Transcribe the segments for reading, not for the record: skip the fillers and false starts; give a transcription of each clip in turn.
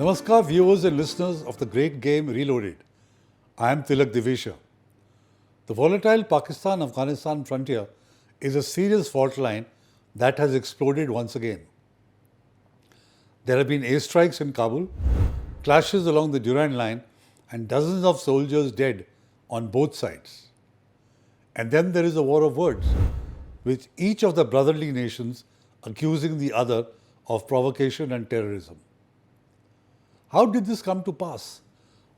Namaskar viewers and listeners of the Great Game Reloaded. I am Tilak Divesha. The volatile Pakistan-Afghanistan frontier is a serious fault line that has exploded once again. There have been airstrikes in Kabul, clashes along the Durand line and dozens of soldiers dead on both sides. And then there is a war of words, with each of the brotherly nations accusing the other of provocation and terrorism. How did this come to pass?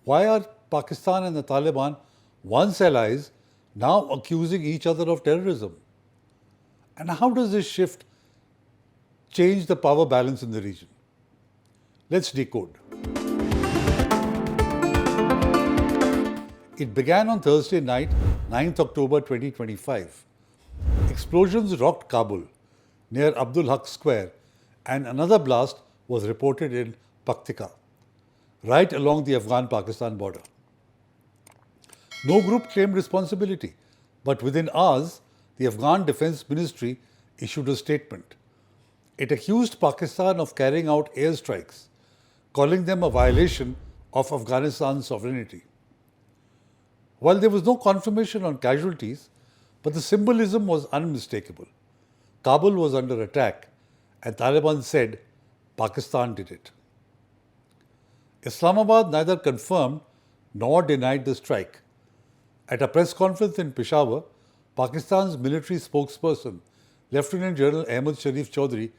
Why are Pakistan and the Taliban, once allies, now accusing each other of terrorism? And how does this shift change the power balance in the region? Let's decode. It began on Thursday night, 9th October 2025. Explosions rocked Kabul, near Abdul Haq Square, and another blast was reported in Paktika, right along the Afghan-Pakistan border. No group claimed responsibility, but within hours, the Afghan Defence Ministry issued a statement. It accused Pakistan of carrying out airstrikes, calling them a violation of Afghanistan's sovereignty. While there was no confirmation on casualties, but the symbolism was unmistakable. Kabul was under attack, and Taliban said Pakistan did it. Islamabad neither confirmed nor denied the strike. At a press conference in Peshawar, Pakistan's military spokesperson, Lieutenant General Ahmad Sharif Chaudhry,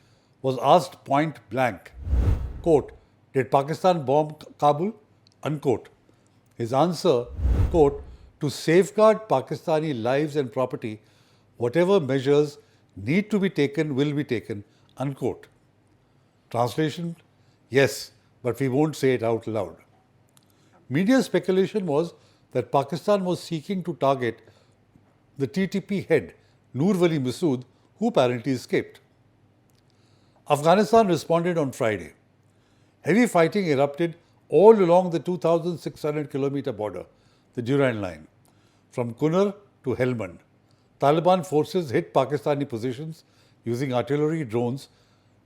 was asked point blank, quote, "Did Pakistan bomb Kabul?" Unquote. His answer, quote, "To safeguard Pakistani lives and property, whatever measures need to be taken will be taken," unquote. Translation, yes, but we won't say it out loud. Media speculation was that Pakistan was seeking to target the TTP head, Noor Wali Masood, who apparently escaped. Afghanistan responded on Friday. Heavy fighting erupted all along the 2,600-kilometer border, the Durand line, from Kunar to Helmand. Taliban forces hit Pakistani positions using artillery, drones,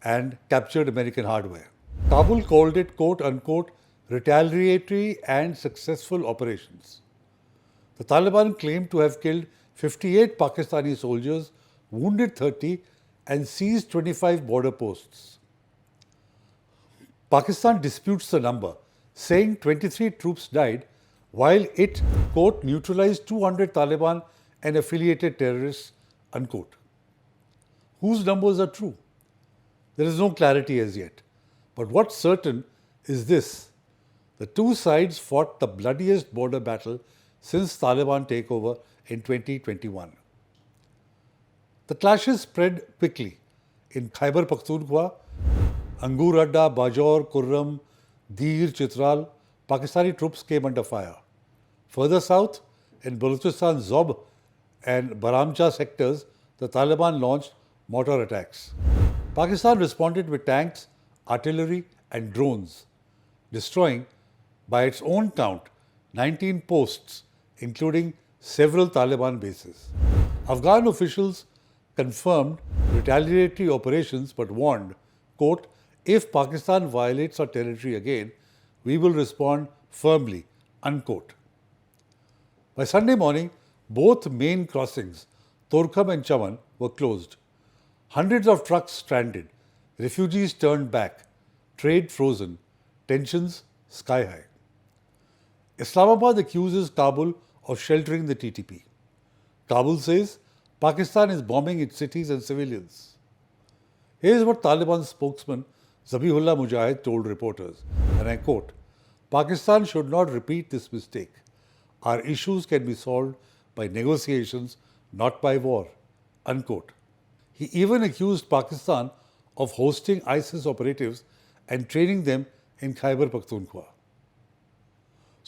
and captured American hardware. Kabul called it, quote-unquote, retaliatory and successful operations. The Taliban claimed to have killed 58 Pakistani soldiers, wounded 30, and seized 25 border posts. Pakistan disputes the number, saying 23 troops died, while it, quote, neutralized 200 Taliban and affiliated terrorists, unquote. Whose numbers are true? There is no clarity as yet. But what's certain is this: the two sides fought the bloodiest border battle since Taliban takeover in 2021. The clashes spread quickly. In Khyber Pakhtunkhwa, Angur Adda, Bajaur, Kurram, Dir, Chitral, Pakistani troops came under fire. Further south, in Balochistan Zob and Baramcha sectors, the Taliban launched mortar attacks. Pakistan responded with tanks, artillery and drones, destroying, by its own count, 19 posts, including several Taliban bases. Afghan officials confirmed retaliatory operations but warned, quote, "If Pakistan violates our territory again, we will respond firmly," unquote. By Sunday morning, both main crossings, Torkham and Chaman, were closed. Hundreds of trucks stranded, refugees turned back, trade frozen, tensions sky high. Islamabad accuses Kabul of sheltering the TTP. Kabul says Pakistan is bombing its cities and civilians. Here's what Taliban spokesman Zabihullah Mujahid told reporters, and I quote, "Pakistan should not repeat this mistake. Our issues can be solved by negotiations, not by war," unquote. He even accused Pakistan of hosting ISIS operatives and training them in Khyber Pakhtunkhwa.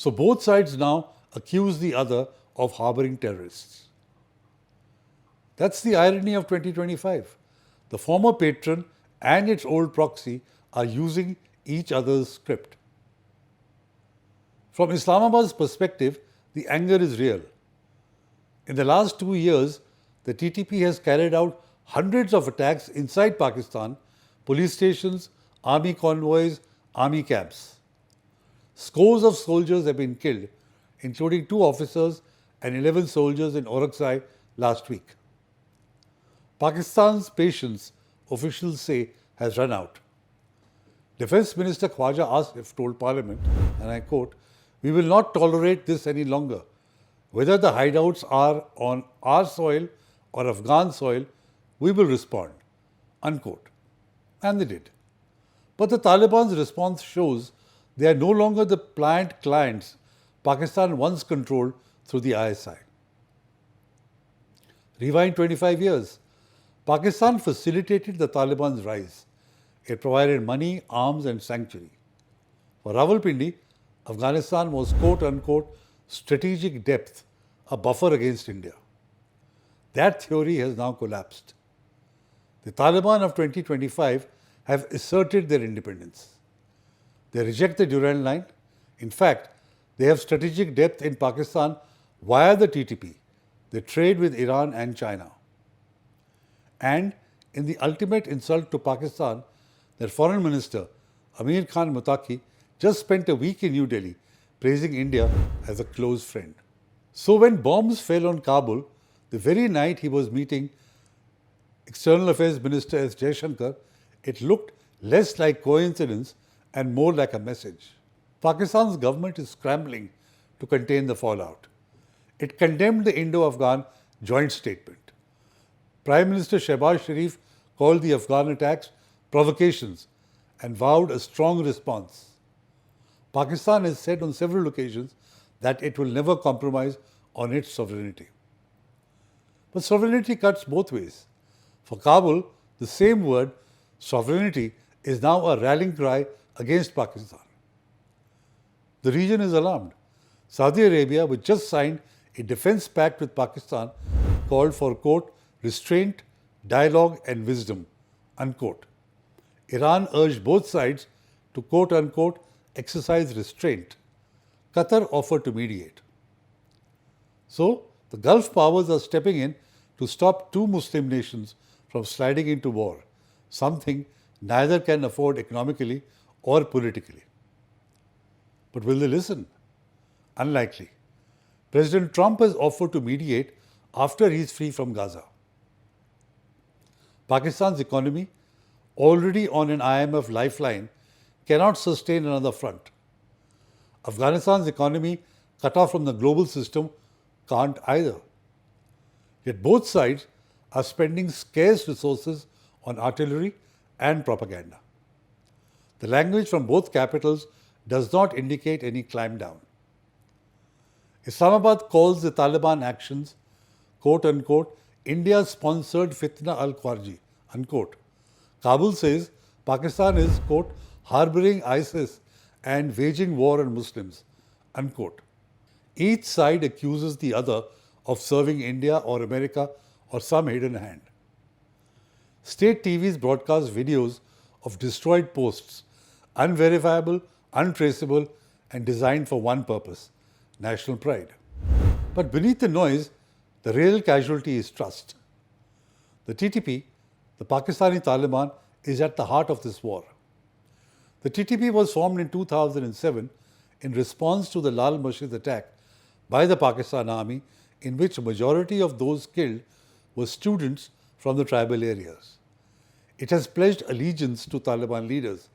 So both sides now accuse the other of harboring terrorists. That's the irony of 2025. The former patron and its old proxy are using each other's script. From Islamabad's perspective, the anger is real. In the last 2 years, the TTP has carried out hundreds of attacks inside Pakistan, police stations, army convoys, army camps. Scores of soldiers have been killed, including 2 officers and 11 soldiers in Orakzai last week. Pakistan's patience, officials say, has run out. Defence Minister Khwaja Asif told Parliament, and I quote, "We will not tolerate this any longer. Whether the hideouts are on our soil or Afghan soil, we will respond," unquote. And they did. But the Taliban's response shows they are no longer the pliant clients Pakistan once controlled through the ISI. Rewind 25 years. Pakistan facilitated the Taliban's rise. It provided money, arms and sanctuary. For Rawalpindi, Afghanistan was quote-unquote strategic depth, a buffer against India. That theory has now collapsed. The Taliban of 2025 have asserted their independence. They reject the Durand line. In fact, they have strategic depth in Pakistan via the TTP. They trade with Iran and China. And in the ultimate insult to Pakistan, their foreign minister, Amir Khan Muttaqi, just spent a week in New Delhi praising India as a close friend. So when bombs fell on Kabul, the very night he was meeting External Affairs Minister S. Jaishankar, it looked less like coincidence and more like a message. Pakistan's government is scrambling to contain the fallout. It condemned the Indo-Afghan joint statement. Prime Minister Shehbaz Sharif called the Afghan attacks provocations and vowed a strong response. Pakistan has said on several occasions that it will never compromise on its sovereignty. But sovereignty cuts both ways. For Kabul, the same word, sovereignty, is now a rallying cry against Pakistan. The region is alarmed. Saudi Arabia, which just signed a defense pact with Pakistan, called for, quote, restraint, dialogue and wisdom, unquote. Iran urged both sides to, quote unquote, exercise restraint. Qatar offered to mediate. So, the Gulf powers are stepping in to stop 2 Muslim nations from sliding into war, something neither can afford economically or politically. But will they listen? Unlikely. President Trump has offered to mediate after he is free from Gaza. Pakistan's economy, already on an IMF lifeline, cannot sustain another front. Afghanistan's economy, cut off from the global system, can't either. Yet both sides are spending scarce resources on artillery and propaganda. The language from both capitals does not indicate any climb down. Islamabad calls the Taliban actions, quote unquote, India-sponsored fitna al-Kharji, unquote. Kabul says Pakistan is, quote, harboring ISIS and waging war on Muslims, unquote. Each side accuses the other of serving India or America or some hidden hand. State TVs broadcast videos of destroyed posts, unverifiable, untraceable, and designed for one purpose: national pride. But beneath the noise, the real casualty is trust. The TTP, the Pakistani Taliban, is at the heart of this war. The TTP was formed in 2007 in response to the Lal Masjid attack by the Pakistan Army, in which a majority of those killed were students from the tribal areas. It has pledged allegiance to Taliban leaders,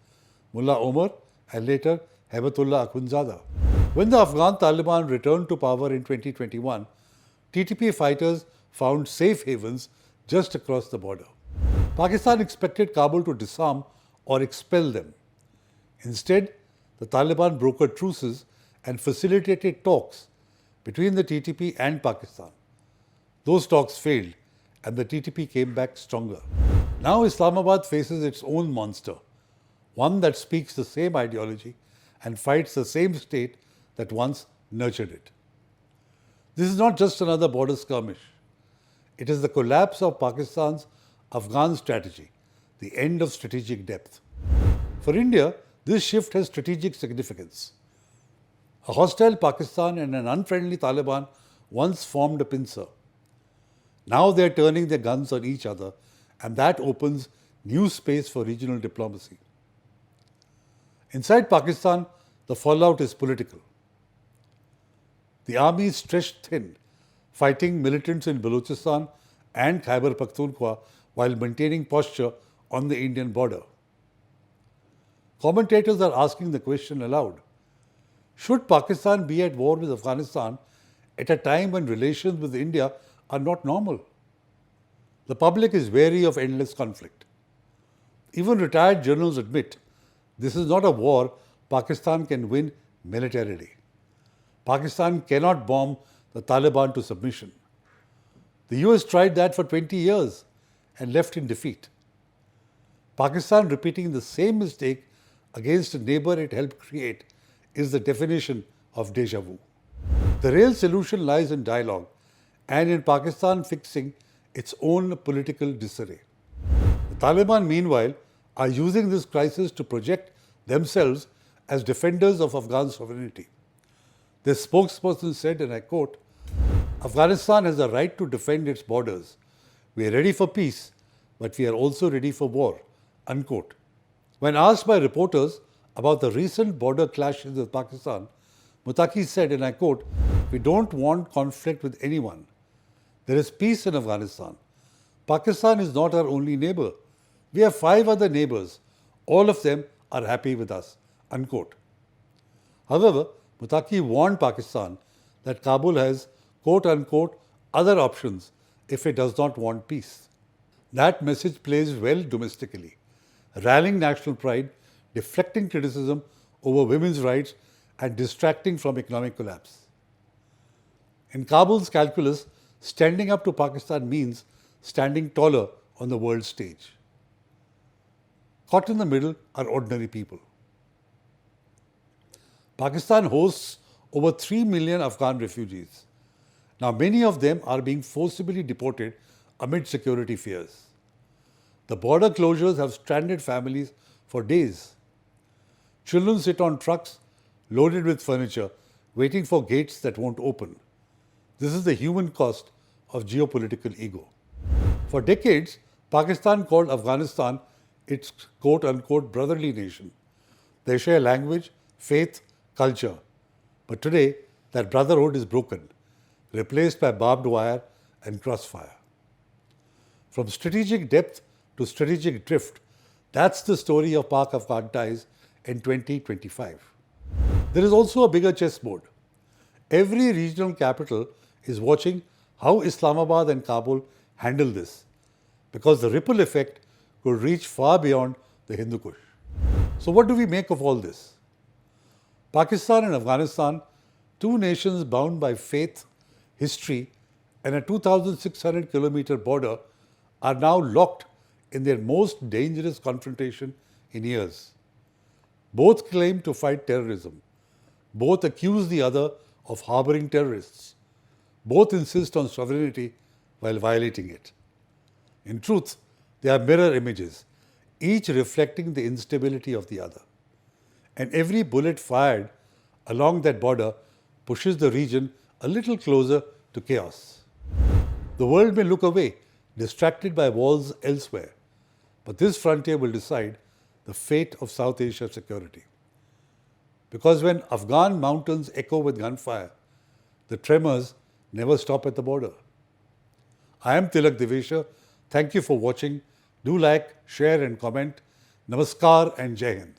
Mullah Omar and later Hebatullah Akhundzada. When the Afghan Taliban returned to power in 2021, TTP fighters found safe havens just across the border. Pakistan expected Kabul to disarm or expel them. Instead, the Taliban brokered truces and facilitated talks between the TTP and Pakistan. Those talks failed and the TTP came back stronger. Now Islamabad faces its own monster, one that speaks the same ideology and fights the same state that once nurtured it. This is not just another border skirmish. It is the collapse of Pakistan's Afghan strategy, the end of strategic depth. For India, this shift has strategic significance. A hostile Pakistan and an unfriendly Taliban once formed a pincer. Now they are turning their guns on each other, and that opens new space for regional diplomacy. Inside Pakistan, the fallout is political. The army is stretched thin, fighting militants in Balochistan and Khyber Pakhtunkhwa while maintaining posture on the Indian border. Commentators are asking the question aloud: should Pakistan be at war with Afghanistan at a time when relations with India are not normal? The public is wary of endless conflict. Even retired generals admit this is not a war Pakistan can win militarily. Pakistan cannot bomb the Taliban to submission. The US tried that for 20 years and left in defeat. Pakistan repeating the same mistake against a neighbor it helped create is the definition of déjà vu. The real solution lies in dialogue and in Pakistan fixing its own political disarray. The Taliban, meanwhile, are using this crisis to project themselves as defenders of Afghan sovereignty. Their spokesperson said, and I quote, "Afghanistan has a right to defend its borders. We are ready for peace, but we are also ready for war," unquote. When asked by reporters about the recent border clashes with Pakistan, Muttaqi said, and I quote, "We don't want conflict with anyone. There is peace in Afghanistan. Pakistan is not our only neighbor. We have 5 other neighbors. All of them are happy with us," unquote. However, Muttaqi warned Pakistan that Kabul has, quote unquote, other options if it does not want peace. That message plays well domestically, rallying national pride, deflecting criticism over women's rights, and distracting from economic collapse. In Kabul's calculus, standing up to Pakistan means standing taller on the world stage. Caught in the middle are ordinary people. Pakistan hosts over 3 million Afghan refugees. Now, many of them are being forcibly deported amid security fears. The border closures have stranded families for days. Children sit on trucks loaded with furniture, waiting for gates that won't open. This is the human cost of geopolitical ego. For decades, Pakistan called Afghanistan its quote-unquote brotherly nation. They share language, faith, culture. But today, that brotherhood is broken, replaced by barbed wire and crossfire. From strategic depth to strategic drift, that's the story of Pak-Afghan ties in 2025. There is also a bigger chessboard. Every regional capital is watching how Islamabad and Kabul handle this, because the ripple effect could reach far beyond the Hindu Kush. So what do we make of all this? Pakistan and Afghanistan, 2 nations bound by faith, history, and a 2,600-kilometer border, are now locked in their most dangerous confrontation in years. Both claim to fight terrorism. Both accuse the other of harboring terrorists. Both insist on sovereignty while violating it. In truth, they are mirror images, each reflecting the instability of the other. And every bullet fired along that border pushes the region a little closer to chaos. The world may look away, distracted by wars elsewhere, but this frontier will decide the fate of South Asia's security. Because when Afghan mountains echo with gunfire, the tremors never stop at the border. I am Tilak Divesha. Thank you for watching. Do like, share and comment. Namaskar and Jai Hind.